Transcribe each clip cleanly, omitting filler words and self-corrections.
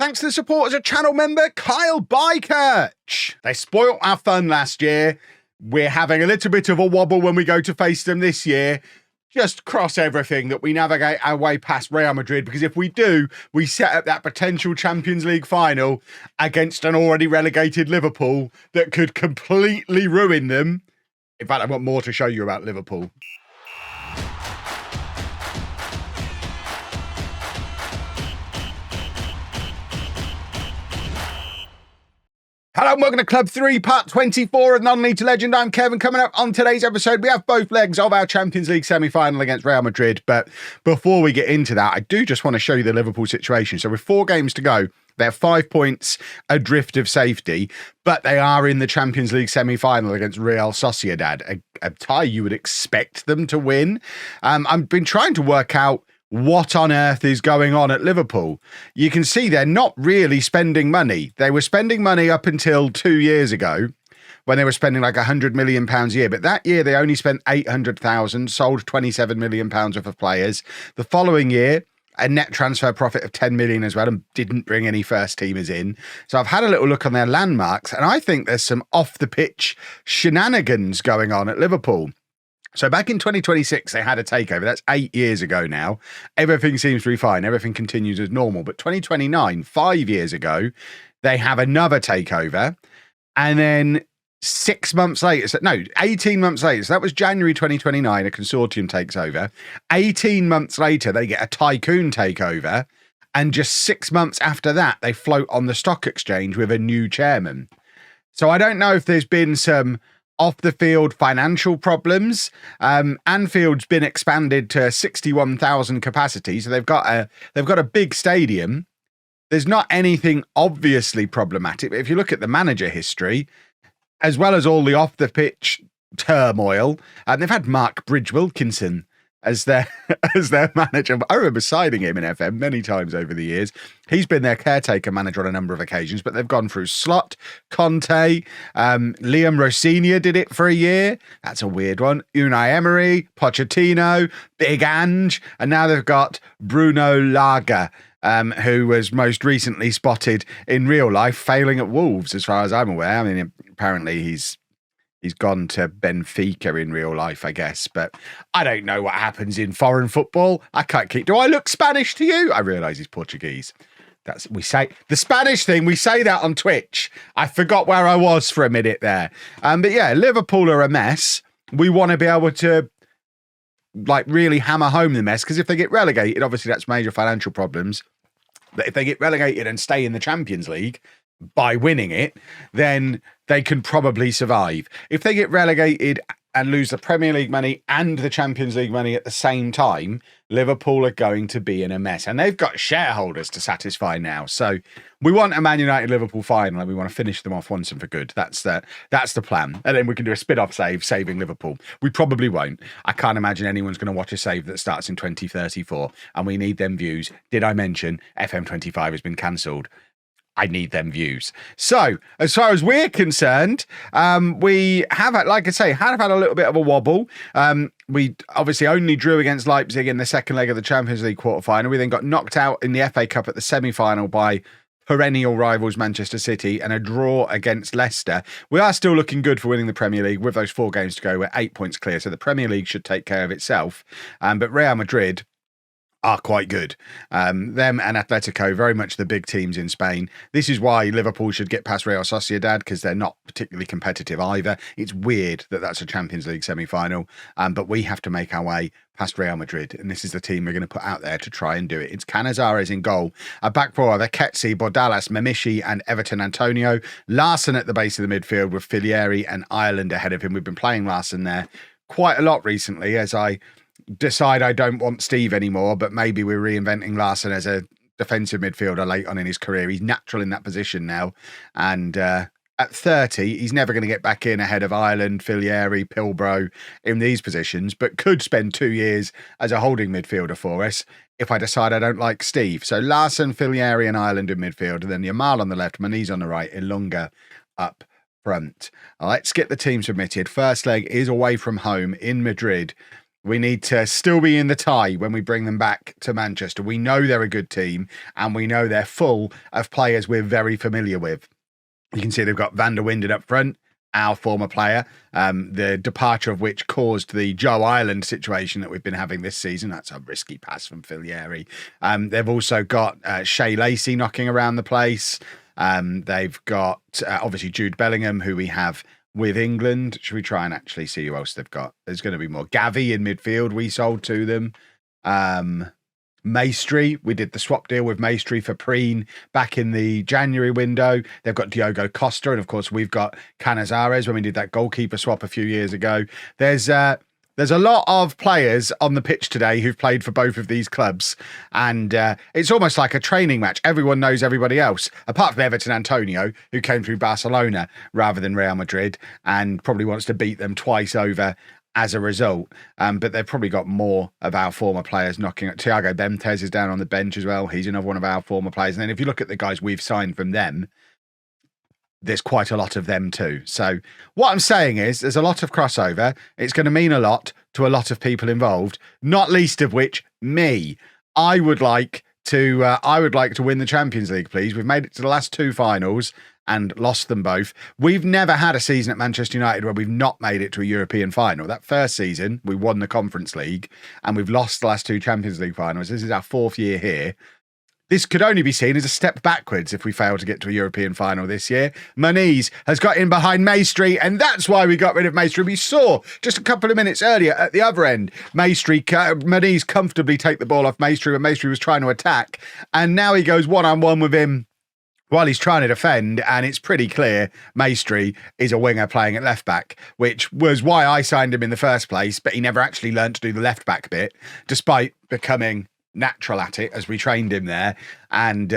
Thanks to the support as a channel member, Kyle Bykirch. They spoilt our fun last year. We're having a little bit of a wobble when we go to face them this year. Just cross everything that we navigate our way past Real Madrid, because if we do, we set up that potential Champions League final against an already relegated Liverpool that could completely ruin them. In fact, I've got more to show you about Liverpool. Hello and welcome to Club 3, part 24 of Non-League to Legend. I'm Kevin. Coming up on today's episode, we have both legs of our Champions League semi-final against Real Madrid. But before we get into that, I do just want to show you the Liverpool situation. So with 4 games to go, they're 5 points adrift of safety, but they are in the Champions League semi-final against Real Sociedad, a tie you would expect them to win. I've been trying to work out what on earth is going on at Liverpool. You can see they're not really spending money. They were spending money up until 2 years ago when they were spending like £100 million a year. But that year they only spent 800,000, sold £27 million worth of players. The following year, a net transfer profit of 10 million as well, and didn't bring any first teamers in. So I've had a little look on their landmarks, and I think there's some off the pitch shenanigans going on at Liverpool. So back in 2026, they had a takeover. That's 8 years ago now. Everything seems to be fine. Everything continues as normal. But 2029, 5 years ago, they have another takeover. And then 6 months later, 18 months later, so that was January 2029, a consortium takes over. 18 months later, they get a tycoon takeover. And just 6 months after that, they float on the stock exchange with a new chairman. So I don't know if there's been some off the field financial problems. Anfield's been expanded to 61,000 capacity, so they've got a big stadium. There's not anything obviously problematic, but if you look at the manager history, as well as all the off the pitch turmoil, they've had Mark Bridge-Wilkinson as their manager. I remember signing him in FM many times over the years. He's been their caretaker manager on a number of occasions, but they've gone through Slot, Conte, Liam Rosinha did it for a year. That's a weird one. Unai Emery, Pochettino, Big Ange, and now they've got Bruno Lage, who was most recently spotted in real life failing at Wolves, as far as I'm aware. I mean, apparently he's gone to Benfica in real life, I guess, but I don't know what happens in foreign football. I can't keep. Do I look Spanish to you? I realise he's Portuguese. We say the Spanish thing. We say that on Twitch. I forgot where I was for a minute there. But yeah, Liverpool are a mess. We want to be able to really hammer home the mess, because if they get relegated, obviously that's major financial problems. But if they get relegated and stay in the Champions League by winning it, then they can probably survive. If they get relegated and lose the Premier League money and the Champions League money at the same time, Liverpool are going to be in a mess. And they've got shareholders to satisfy now. So we want a Man United-Liverpool final, and we want to finish them off once and for good. That's the plan. And then we can do a spin-off save, saving Liverpool. We probably won't. I can't imagine anyone's going to watch a save that starts in 2034. And we need them views. Did I mention FM25 has been cancelled? I need them views. So, as far as we're concerned, we have, like I say, have had a little bit of a wobble. We obviously only drew against Leipzig in the second leg of the Champions League quarterfinal. We then got knocked out in the FA Cup at the semi-final by perennial rivals Manchester City, and a draw against Leicester. We are still looking good for winning the Premier League with those 4 games to go. We're 8 points clear, so the Premier League should take care of itself. But Real Madrid are quite good. Them and Atletico, very much the big teams in Spain. This is why Liverpool should get past Real Sociedad, because they're not particularly competitive either. It's weird that that's a Champions League semi-final, but we have to make our way past Real Madrid, and this is the team we're going to put out there to try and do it. It's Canizares in goal. A back four are Ketsi, Bordalas, Memishi, and Everton Antonio. Larson at the base of the midfield with Filieri and Ireland ahead of him. We've been playing Larson there quite a lot recently as I decide I don't want Steve anymore, but maybe we're reinventing Larson as a defensive midfielder late on in his career. He's natural in that position now, and at 30 he's never going to get back in ahead of Ireland, Filieri, Pilbro in these positions, but could spend 2 years as a holding midfielder for us if I decide I don't like Steve. So Larson, Filieri and Ireland in midfield, and then Yamal on the left, Maniz on the right, Ilunga up front. Let's get the team submitted. First leg is away from home in Madrid. We need to still be in the tie when we bring them back to Manchester. We know they're a good team, and we know they're full of players we're very familiar with. You can see they've got Van der Winden up front, our former player, the departure of which caused the Joe Ireland situation that we've been having this season. That's a risky pass from Filieri. They've also got Shea Lacey knocking around the place. They've got obviously Jude Bellingham, who we have with England. Should we try and actually see who else they've got? There's going to be more. Gavi in midfield, we sold to them. Maestri, we did the swap deal with Maestri for Preen back in the January window. They've got Diogo Costa, and of course we've got Canizares when we did that goalkeeper swap a few years ago. There's a lot of players on the pitch today who've played for both of these clubs, and it's almost like a training match. Everyone knows everybody else, apart from Everton Antonio, who came through Barcelona rather than Real Madrid and probably wants to beat them twice over as a result. But they've probably got more of our former players knocking at. Thiago Bentes is down on the bench as well. He's another one of our former players. And then if you look at the guys we've signed from them, there's quite a lot of them too. So what I'm saying is there's a lot of crossover. It's going to mean a lot to a lot of people involved, not least of which me. I would like to win the Champions League, please. We've made it to the last two finals and lost them both. We've never had a season at Manchester United where we've not made it to a European final. That first season, we won the Conference League and we've lost the last two Champions League finals. This is our fourth year here. This could only be seen as a step backwards if we fail to get to a European final this year. Muniz has got in behind Maestri, and that's why we got rid of Maestri. We saw just a couple of minutes earlier at the other end, Muniz comfortably take the ball off Maestri when Maestri was trying to attack, and now he goes one-on-one with him while he's trying to defend, and it's pretty clear Maestri is a winger playing at left back, which was why I signed him in the first place, but he never actually learned to do the left back bit, despite becoming natural at it as we trained him there. And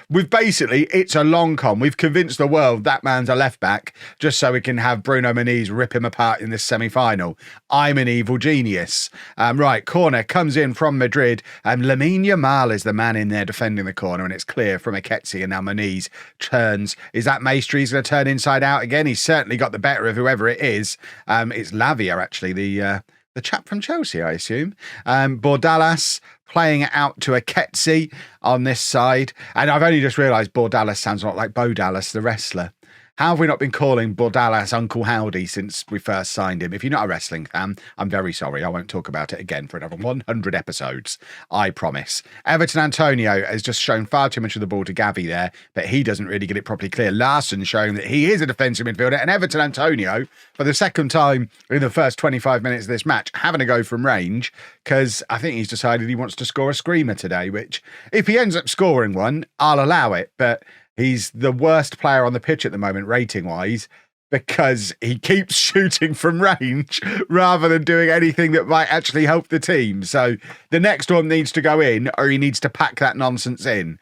we've basically, it's a long con. We've convinced the world that man's a left back just so we can have Bruno Muniz rip him apart in this semi-final. I'm an evil genius. Right, corner comes in from Madrid, and Lamine Yamal is the man in there defending the corner, and it's clear from Eketsi, and now Muniz turns. Is that Maestri? He's going to turn inside out again. He's certainly got the better of whoever it is. It's Lavia, actually, the chap from Chelsea, I assume. Bordalas playing it out to Eketsi on this side. And I've only just realised Bordalas sounds a lot like Bo Dallas, the wrestler. How have we not been calling Bordalas Uncle Howdy since we first signed him? If you're not a wrestling fan, I'm very sorry. I won't talk about it again for another 100 episodes. I promise. Everton Antonio has just shown far too much of the ball to Gavi there, but he doesn't really get it properly clear. Larson showing that he is a defensive midfielder, and Everton Antonio, for the second time in the first 25 minutes of this match, having a go from range, because I think he's decided he wants to score a screamer today, which, if he ends up scoring one, I'll allow it, but he's the worst player on the pitch at the moment, rating-wise, because he keeps shooting from range rather than doing anything that might actually help the team. So the next one needs to go in, or he needs to pack that nonsense in.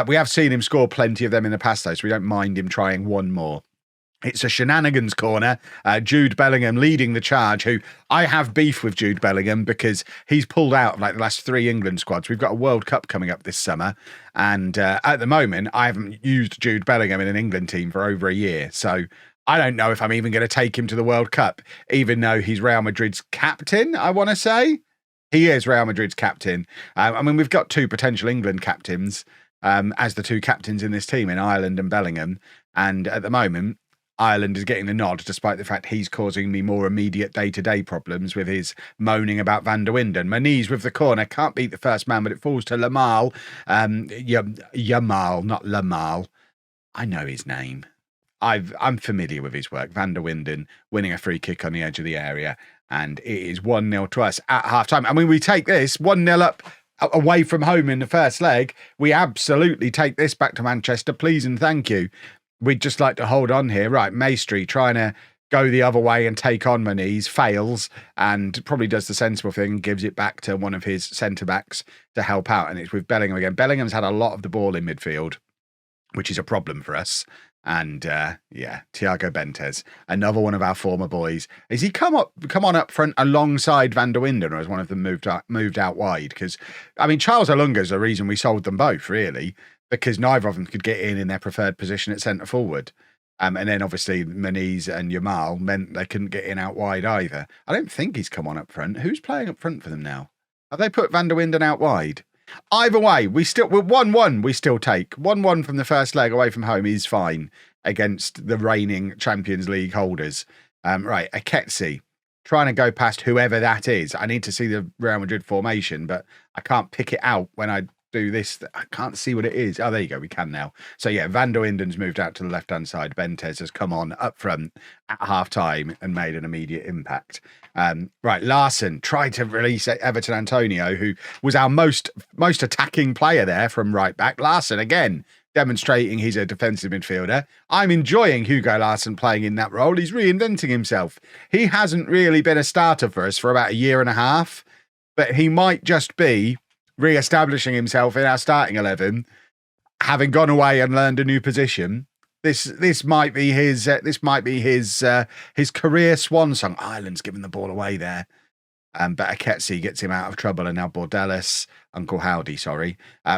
We have seen him score plenty of them in the past, though, so we don't mind him trying one more. It's a shenanigans corner. Jude Bellingham leading the charge, who I have beef with Jude Bellingham because he's pulled out of like the last three England squads. We've got a World Cup coming up this summer. And at the moment, I haven't used Jude Bellingham in an England team for over a year. So I don't know if I'm even going to take him to the World Cup, even though he's Real Madrid's captain, I want to say. He is Real Madrid's captain. I mean, we've got two potential England captains as the two captains in this team, in Ireland and Bellingham. And at the moment, Ireland is getting the nod, despite the fact he's causing me more immediate day-to-day problems with his moaning about Van der Winden. Muniz with the corner, can't beat the first man, but it falls to Lamal. Yamal, not Lamal. I know his name. I'm familiar with his work. Van der Winden winning a free kick on the edge of the area, and it is 1-0 to us at half-time. I mean, we take this 1-0 up away from home in the first leg. We absolutely take this back to Manchester, please and thank you. We'd just like to hold on here. Right, Maestri trying to go the other way and take on Muniz, fails, and probably does the sensible thing, gives it back to one of his centre-backs to help out, and it's with Bellingham again. Bellingham's had a lot of the ball in midfield, which is a problem for us. And, yeah, Thiago Bentes, another one of our former boys. Has he come on up front alongside Van der Winden, or has one of them moved out wide? Because, I mean, Charles Olunga's the reason we sold them both, really, because neither of them could get in their preferred position at centre forward. And then obviously Maniz and Yamal meant they couldn't get in out wide either. I don't think he's come on up front. Who's playing up front for them now? Have they put Van der Winden out wide? Either way, we're 1-1. We still take 1-1 from the first leg away from home is fine against the reigning Champions League holders. Right, Eketsi trying to go past whoever that is. I need to see the Real Madrid formation, but I can't pick it out when I do this. I can't see what it is. Oh, there you go. We can now. So yeah, Van der Winden's moved out to the left-hand side. Benitez has come on up front at half-time and made an immediate impact. Right, Larson tried to release Everton Antonio, who was our most attacking player there from right back. Larson, again, demonstrating he's a defensive midfielder. I'm enjoying Hugo Larson playing in that role. He's reinventing himself. He hasn't really been a starter for us for about a year and a half, but he might just be re-establishing himself in our starting 11, having gone away and learned a new position. This might be his career swan song. Ireland's giving the ball away there. But Eketsi gets him out of trouble, and now Uncle Howdy,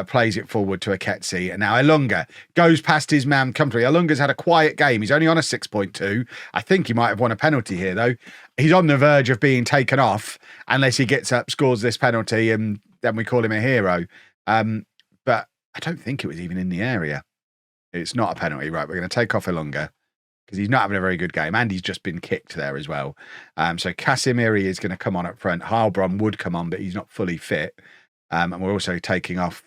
plays it forward to Eketsi, and now Elunga goes past his man comfortably. Elunga's had a quiet game. He's only on a 6.2. I think he might have won a penalty here, though. He's on the verge of being taken off unless he gets up, scores this penalty, and then we call him a hero. But I don't think it was even in the area. It's not a penalty. Right, we're going to take off Elunga because he's not having a very good game, and he's just been kicked there as well. So Casemiro is going to come on up front. Heilbronn would come on, but he's not fully fit. And we're also taking off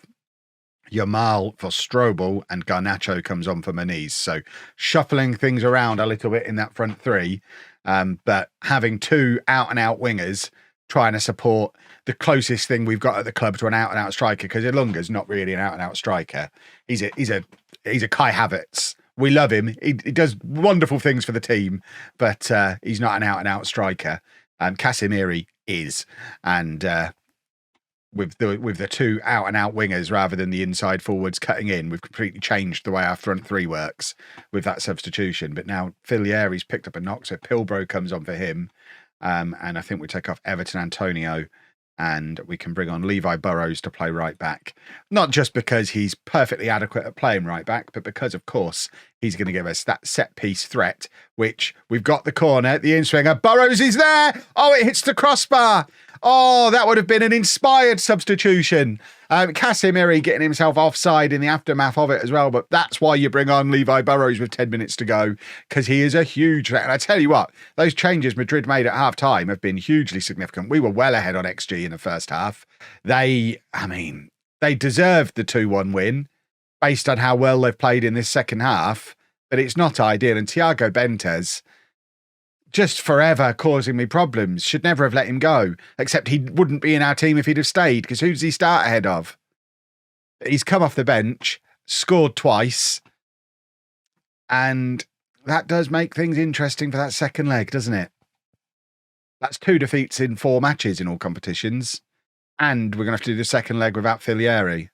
Yamal for Strobel, and Garnacho comes on for Maniz. So shuffling things around a little bit in that front three, but having two out-and-out wingers trying to support the closest thing we've got at the club to an out-and-out striker, because Ilunga's not really an out-and-out striker. He's a Kai Havertz. We love him. He does wonderful things for the team, but he's not an out-and-out striker. Casemiro is, and with the two out-and-out wingers rather than the inside forwards cutting in, we've completely changed the way our front three works with that substitution. But now Filieri's picked up a knock, so Pilbro comes on for him, and I think we take off Everton Antonio, and we can bring on Levi Burrows to play right back. Not just because he's perfectly adequate at playing right back, but because, of course, he's going to give us that set-piece threat, which we've got the corner, the in-swinger. Burrows is there! Oh, it hits the crossbar! Oh, that would have been an inspired substitution. Casemiro getting himself offside in the aftermath of it as well, but that's why you bring on Levi Burrows with 10 minutes to go, because he is a huge threat. And I tell you what, those changes Madrid made at half-time have been hugely significant. We were well ahead on XG in the first half. They deserved the 2-1 win based on how well they've played in this second half, but it's not ideal. And Thiago Benitez, just forever causing me problems. Should never have let him go, except he wouldn't be in our team if he'd have stayed, because who does he start ahead of? He's come off the bench, scored twice, and that does make things interesting for that second leg, doesn't it? That's 2 defeats in 4 matches in all competitions, and we're going to have to do the second leg without Filieri.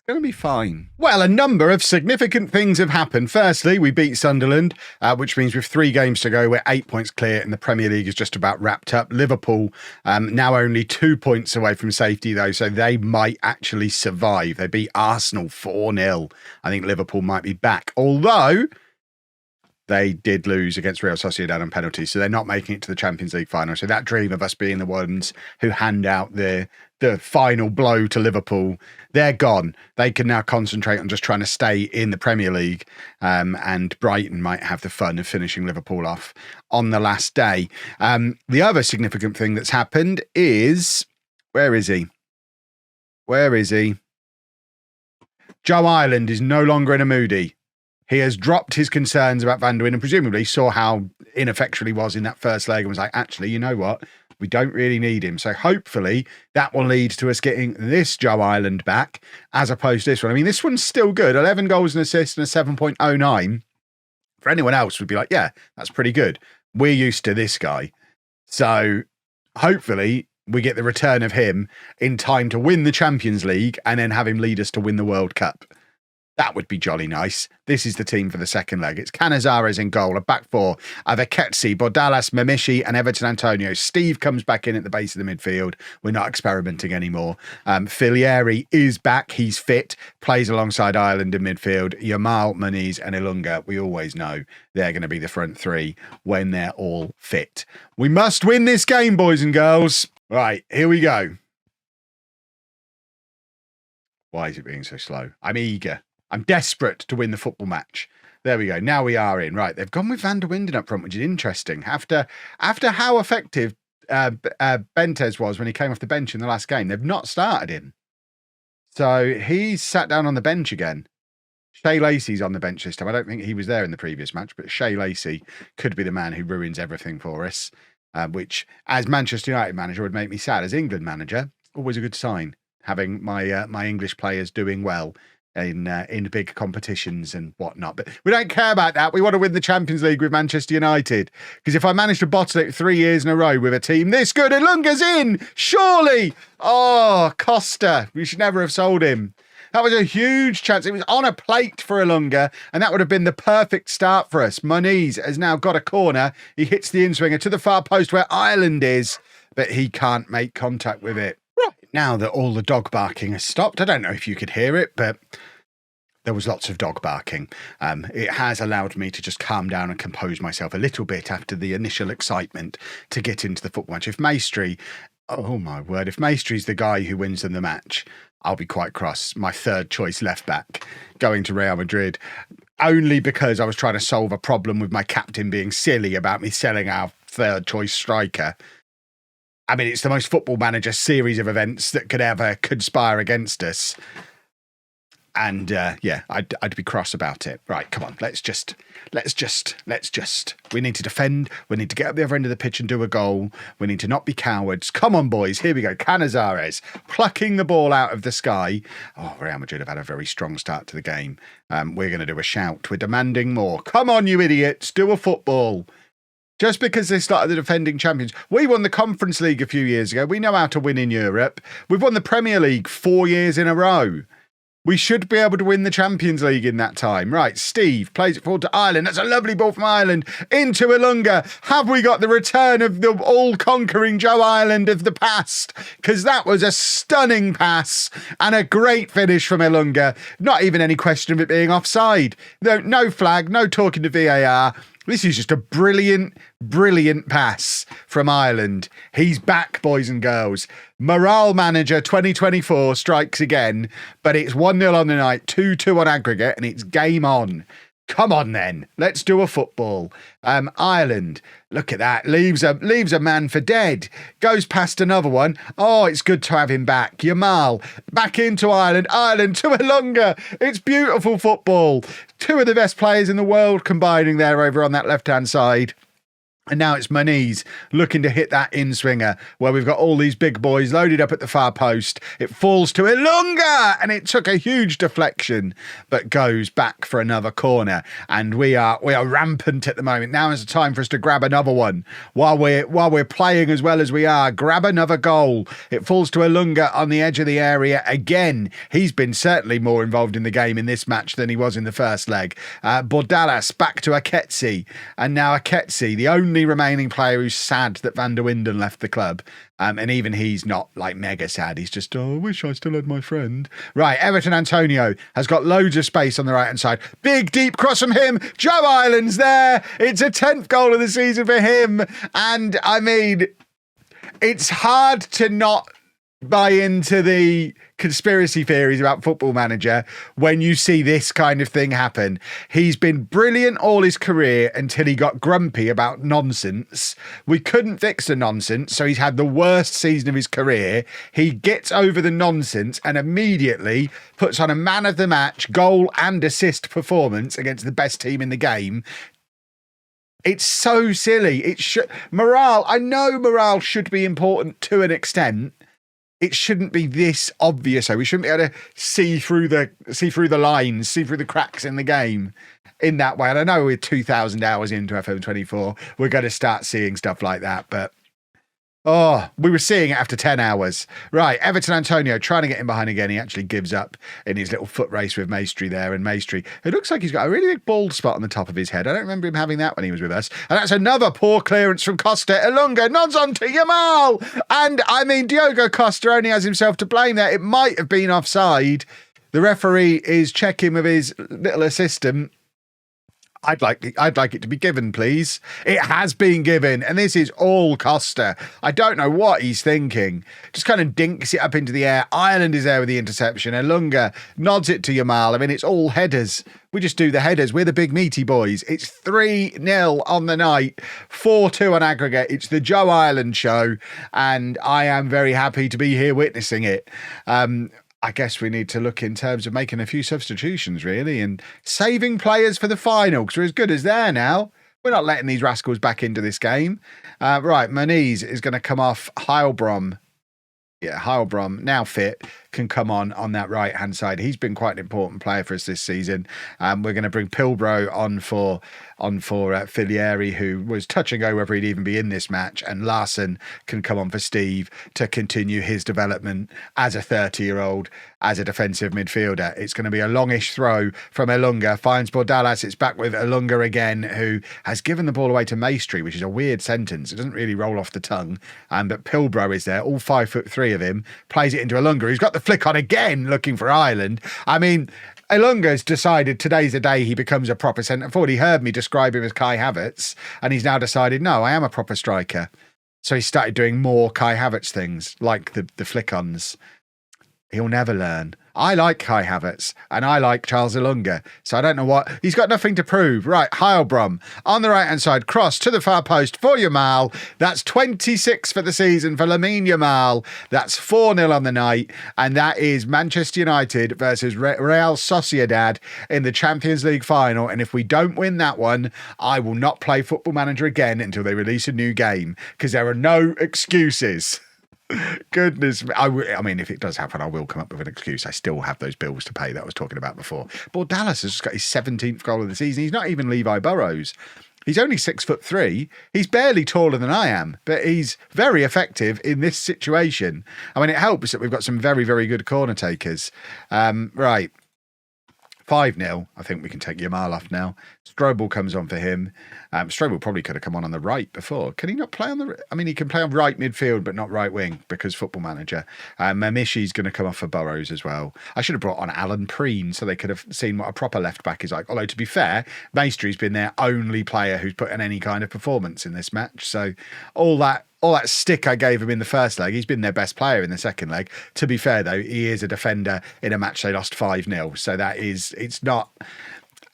Going to be fine. Well, a number of significant things have happened. Firstly, we beat Sunderland, which means with 3 games to go, we're 8 points clear, and the Premier League is just about wrapped up. Liverpool now only 2 points away from safety, though, so they might actually survive. They beat Arsenal 4-0. I think Liverpool might be back, although they did lose against Real Sociedad on penalties, so they're not making it to the Champions League final. So that dream of us being the ones who hand out the final blow to Liverpool, they're gone. They can now concentrate on just trying to stay in the Premier League, and Brighton might have the fun of finishing Liverpool off on the last day. The other significant thing that's happened is, where is he? Joe Ireland is no longer in a moody. He has dropped his concerns about Van der Winden and presumably saw how ineffectual he was in that first leg and was like, actually, you know what? We don't really need him. So hopefully that will lead to us getting this Joe Ireland back as opposed to this one. I mean, this one's still good. 11 goals and assists and a 7.09. For anyone else would be like, yeah, that's pretty good. We're used to this guy. So hopefully we get the return of him in time to win the Champions League and then have him lead us to win the World Cup. That would be jolly nice. This is the team for the second leg. It's Canizares in goal, a back four of Aketsi, Bordalas, Mamishi and Everton Antonio. Steve comes back in at the base of the midfield. We're not experimenting anymore. Filieri is back. He's fit. Plays alongside Ireland in midfield. Yamal, Muniz and Ilunga. We always know they're going to be the front three when they're all fit. We must win this game, boys and girls. Right, here we go. Why is it being so slow? I'm eager. I'm desperate to win the football match. There we go. Now we are in. Right, they've gone with Van der Winden up front, which is interesting. After how effective Bentes was when he came off the bench in the last game, they've not started him. So he's sat down on the bench again. Shea Lacey's on the bench this time. I don't think he was there in the previous match, but Shea Lacey could be the man who ruins everything for us, which, as Manchester United manager, would make me sad. As England manager, always a good sign, having my English players doing well in big competitions and whatnot. But we don't care about that. We want to win the Champions League with Manchester United. Because if I manage to bottle it 3 years in a row with a team this good, Ilunga's in! Surely! Oh, Costa. We should never have sold him. That was a huge chance. It was on a plate for Ilunga, and that would have been the perfect start for us. Muniz has now got a corner. He hits the in-swinger to the far post where Ireland is, but he can't make contact with it. Now that all the dog barking has stopped, I don't know if you could hear it, but there was lots of dog barking. It has allowed me to just calm down and compose myself a little bit after the initial excitement to get into the football match. If Maestri, oh my word, if Maestri's the guy who wins them the match, I'll be quite cross. My third choice left back going to Real Madrid, only because I was trying to solve a problem with my captain being silly about me selling our third choice striker. I mean, it's the most Football Manager series of events that could ever conspire against us. And yeah, I'd be cross about it. Right, come on, let's just. We need to defend. We need to get up the other end of the pitch and do a goal. We need to not be cowards. Come on, boys. Here we go. Canizares plucking the ball out of the sky. Oh, Real Madrid have had a very strong start to the game. We're going to do a shout. We're demanding more. Come on, you idiots. Do a football. Just because they started the defending champions. We won the Conference League a few years ago. We know how to win in Europe. We've won the Premier League 4 years in a row. We should be able to win the Champions League in that time. Right, Steve plays it forward to Ireland. That's a lovely ball from Ireland into Ilunga. Have we got the return of the all-conquering Joe Ireland of the past? Because that was a stunning pass and a great finish from Ilunga. Not even any question of it being offside. No flag, no talking to VAR. This is just a brilliant, brilliant pass from Ireland. He's back, boys and girls. Morale Manager 2024 strikes again, but it's 1-0 on the night, 2-2 on aggregate, and it's game on. Come on then, let's do a football. Ireland, look at that, leaves a man for dead. Goes past another one. Oh, it's good to have him back. Yamal, back into Ireland. Ireland to Ilunga. It's beautiful football. Two of the best players in the world combining there over on that left-hand side. And now it's Muniz looking to hit that in-swinger where we've got all these big boys loaded up at the far post. It falls to Ilunga and it took a huge deflection, but goes back for another corner. And we are rampant at the moment. Now is the time for us to grab another one. While we're playing as well as we are, grab another goal. It falls to Ilunga on the edge of the area again. He's been certainly more involved in the game in this match than he was in the first leg. Bordalas back to Aketsi. And now Aketsi, the only remaining player who's sad that Van der Winden left the club. And even he's not like mega sad. He's just, oh, I wish I still had my friend. Right, Everton Antonio has got loads of space on the right-hand side. Big, deep cross from him. Joe Ireland's there. It's a 10th goal of the season for him. And, I mean, it's hard to not buy into the conspiracy theories about Football Manager when you see this kind of thing happen. He's been brilliant all his career until he got grumpy about nonsense. We couldn't fix the nonsense, so he's had the worst season of his career. He gets over the nonsense and immediately puts on a man of the match, goal and assist performance against the best team in the game. It's so silly. Morale, I know morale should be important to an extent. It shouldn't be this obvious. So we shouldn't be able to see through the lines, see through the cracks in the game in that way. And I know we're 2,000 hours into FM24, we're going to start seeing stuff like that. But Oh, we were seeing it after 10 hours. Right, Everton Antonio trying to get in behind again. He actually gives up in his little foot race with Maestri there. And Maestri, it looks like he's got a really big bald spot on the top of his head. I don't remember him having that when he was with us. And that's another poor clearance from Costa. Ilunga nods on to Yamal. And, I mean, Diogo Costa only has himself to blame there. It might have been offside. The referee is checking with his little assistant. I'd like it to be given, please. It has been given, and this is all Costa. I don't know what he's thinking. Just kind of dinks it up into the air. Ireland is there with the interception. Ilunga nods it to Yamal. I mean, it's all headers. We just do the headers. We're the big meaty boys. It's 3-0 on the night, 4-2 on aggregate. It's the Joe Ireland show, and I am very happy to be here witnessing it. I guess we need to look in terms of making a few substitutions, really, and saving players for the final, because we're as good as there now. We're not letting these rascals back into this game. Right, Moniz is going to come off. Heilbronn. Yeah, Heilbronn, now fit, can come on that right-hand side. He's been quite an important player for us this season. We're going to bring Pilbro on for Filieri, who was touch and go whether he'd even be in this match, and Larson can come on for Steve to continue his development as a 30-year-old, as a defensive midfielder. It's going to be a longish throw from Ilunga, finds Bordalas. It's back with Ilunga again, who has given the ball away to Maestri, which is a weird sentence. It doesn't really roll off the tongue. But Pilbro is there, all 5'3" of him, plays it into Ilunga. He's got the flick on again, looking for Ireland. I mean, Ilunga's decided today's the day he becomes a proper centre forward. He heard me describe him as Kai Havertz, and he's now decided, no, I am a proper striker. So he started doing more Kai Havertz things, like the flick-ons. He'll never learn. I like Kai Havertz, and I like Charles Ilunga, so I don't know what... He's got nothing to prove. Right, Heilbronn on the right-hand side, cross to the far post for Yamal. That's 26 for the season for Lamine Yamal. That's 4-0 on the night, and that is Manchester United versus Real Sociedad in the Champions League final, and if we don't win that one, I will not play Football Manager again until they release a new game, because there are no excuses. Goodness me. I mean, if it does happen, I will come up with an excuse. I still have those bills to pay that I was talking about before. Bordalas has just got his 17th goal of the season. He's not even Levi Burrows. He's only 6'3". He's barely taller than I am, but he's very effective in this situation. I mean, it helps that we've got some very, very good corner takers. Right. 5-0. I think we can take Yamal off now. Strobel comes on for him. Strobel probably could have come on the right before. Can he not play on the... I mean, he can play on right midfield, but not right wing, because Football Manager. Mamishi's going to come off for Burrows as well. I should have brought on Alan Preen so they could have seen what a proper left-back is like. Although, to be fair, Maestri's been their only player who's put in any kind of performance in this match. So all that stick I gave him in the first leg, he's been their best player in the second leg. To be fair, though, he is a defender in a match they lost 5-0. So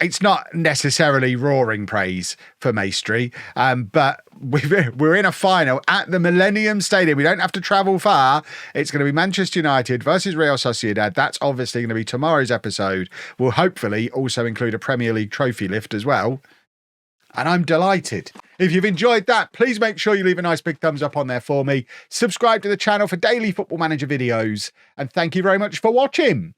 it's not necessarily roaring praise for Maestri. But we're in a final at the Millennium Stadium. We don't have to travel far. It's going to be Manchester United versus Real Sociedad. That's obviously going to be tomorrow's episode. We'll hopefully also include a Premier League trophy lift as well. And I'm delighted. If you've enjoyed that, please make sure you leave a nice big thumbs up on there for me. Subscribe to the channel for daily Football Manager videos. And thank you very much for watching.